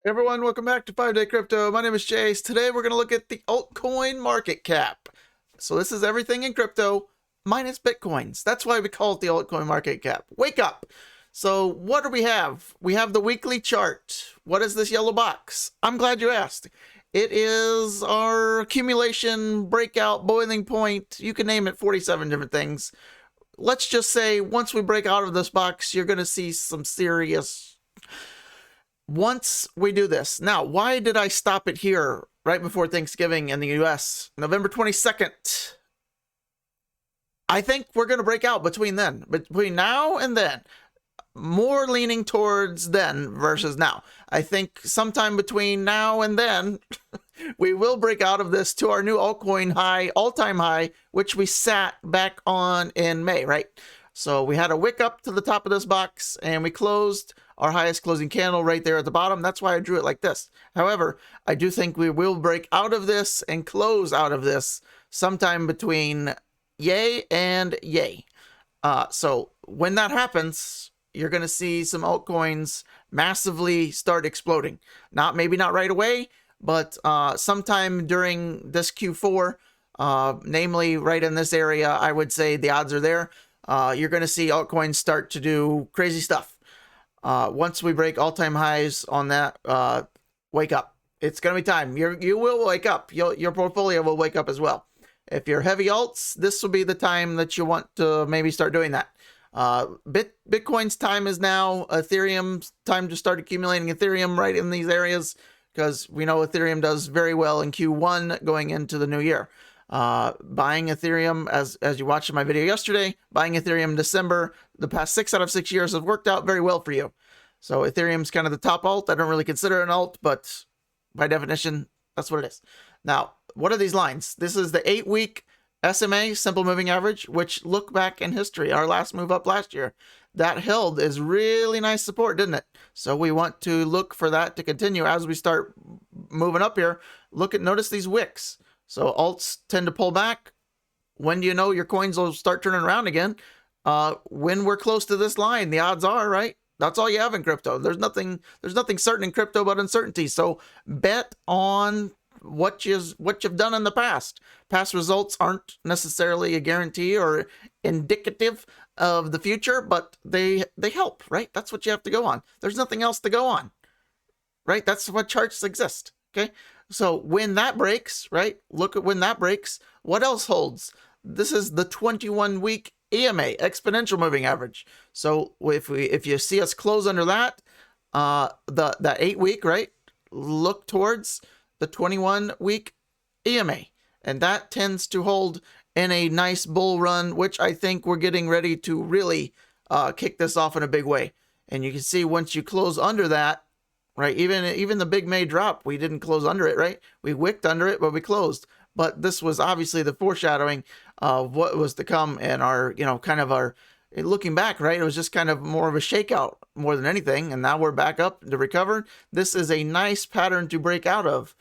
Everyone, welcome back to 5-Day Crypto. My name is Chase. Today we're going to look at the altcoin market cap. So this is everything in crypto minus Bitcoins. That's why we call it the altcoin market cap. Wake up! So what do we have? We have the weekly chart. What is this yellow box? I'm glad you asked. It is our accumulation, breakout, boiling point. You can name it 47 different things. Let's just say once we break out of this box, you're going to see some serious once we do this. Now, why did I stop it here right before Thanksgiving in the US? November 22nd. I think we're going to break out between now and then. More leaning towards then versus now. I think sometime between now and then, we will break out of this to our new altcoin high, all-time high, which we sat back on in May, right? So we had a wick up to the top of this box and we closed our highest closing candle right there at the bottom. That's why I drew it like this. However, I do think we will break out of this and close out of this sometime between yay and yay. So when that happens, you're going to see some altcoins massively start exploding. Maybe not right away, but sometime during this Q4, namely right in this area, I would say the odds are there. You're going to see altcoins start to do crazy stuff. Once we break all-time highs on that, wake up. It's going to be time. You will wake up. Your portfolio will wake up as well. If you're heavy alts, this will be the time that you want to maybe start doing that. Bitcoin's time is now. Ethereum's time to start accumulating Ethereum right in these areas, because we know Ethereum does very well in Q1 going into the new year. Buying Ethereum, as you watched in my video yesterday, buying Ethereum in December, the past 6 out of 6 years have worked out very well for you. So Ethereum's kind of the top alt. I don't really consider it an alt, but by definition, that's what it is. Now, what are these lines? This is the 8-week SMA, simple moving average, which look back in history, our last move up last year, that held is really nice support, didn't it? So we want to look for that to continue as we start moving up here. Notice these wicks. So alts tend to pull back. When do you know your coins will start turning around again? When we're close to this line, the odds are, right? That's all you have in crypto. There's nothing certain in crypto but uncertainty. So bet on what you've done in the past. Past results aren't necessarily a guarantee or indicative of the future, but they help, right? That's what you have to go on. There's nothing else to go on, right? That's what charts exist. Okay, so when that breaks, right? Look at when that breaks. What else holds? This is the 21-week EMA, exponential moving average. So if you see us close under that, the 8-week, right? Look towards the 21-week EMA, and that tends to hold in a nice bull run, which I think we're getting ready to really kick this off in a big way. And you can see once you close under that, right? Even the big May drop, we didn't close under it, right? We wicked under it, but we closed. But this was obviously the foreshadowing of what was to come, and our, kind of our, looking back, right? It was just kind of more of a shakeout more than anything, and now we're back up to recover. This is a nice pattern to break out of.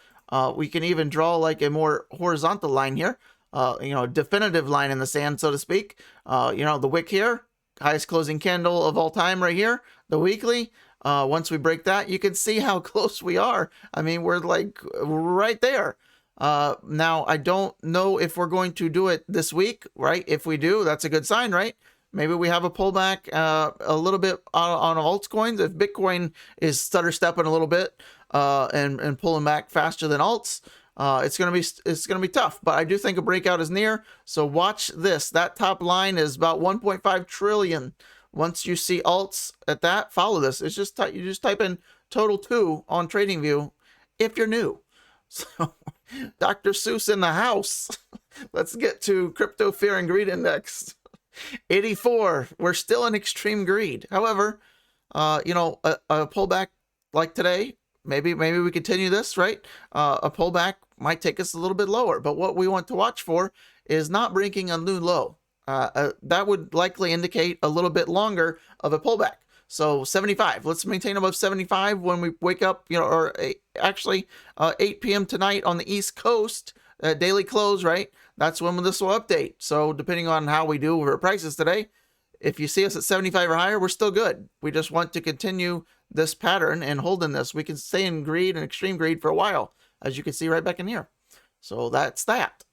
We can even draw like a more horizontal line here, definitive line in the sand, so to speak. The wick here, highest closing candle of all time right here, the weekly. Once we break that, you can see how close we are. I mean, we're like right there. Now, I don't know if we're going to do it this week, right? If we do, that's a good sign, right? Maybe we have a pullback a little bit on altcoins. If Bitcoin is stutter stepping a little bit and pulling back faster than alts, it's gonna be tough. But I do think a breakout is near. So watch this. That top line is about 1.5 trillion. Once you see alts at that, follow this. It's just you just type in total 2 on TradingView if you're new. So Dr. Seuss in the house. Let's get to Crypto Fear and Greed Index. 84. We're still in extreme greed. However, a pullback like today, maybe we continue this, right? A pullback might take us a little bit lower, but what we want to watch for is not breaking a new low. That would likely indicate a little bit longer of a pullback. So 75, let's maintain above 75 when we wake up, or actually 8 p.m. tonight on the East Coast, daily close, right? That's when this will update. So depending on how we do with our prices today, If you see us at 75 or higher, we're still good. We just want to continue this pattern and holding this. We can stay in greed and extreme greed for a while, as you can see right back in here. So that's that.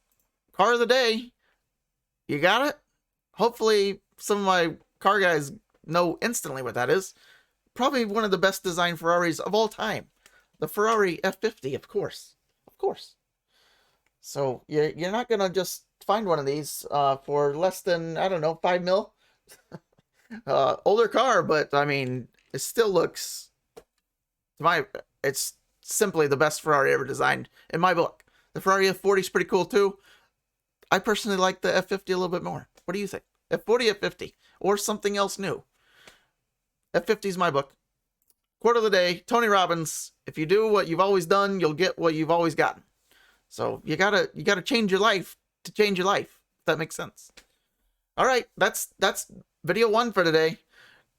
Car of the day. You got it? Hopefully some of my car guys know instantly what that is. Probably one of the best designed Ferraris of all time. The Ferrari F50, of course. Of course. So you're not going to just find one of these for less than, I don't know, 5 mil. Older car, but I mean, it still looks, it's simply the best Ferrari ever designed in my book. The Ferrari F40 is pretty cool too. I personally like the F50 a little bit more. What do you think? F40, F50, or something else new? F50 is my book. Quote of the day, Tony Robbins: if you do what you've always done, you'll get what you've always gotten. So you gotta change your life to change your life, if that makes sense. All right, that's video 1 for today.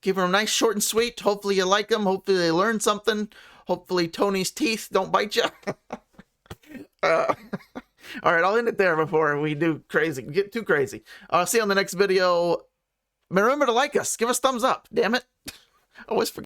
Keep them nice, short, and sweet. Hopefully you like them. Hopefully they learn something. Hopefully Tony's teeth don't bite you. All right, I'll end it there before we get too crazy. I'll see you on the next video. Remember to like us. Give us thumbs up. Damn it. I always forget.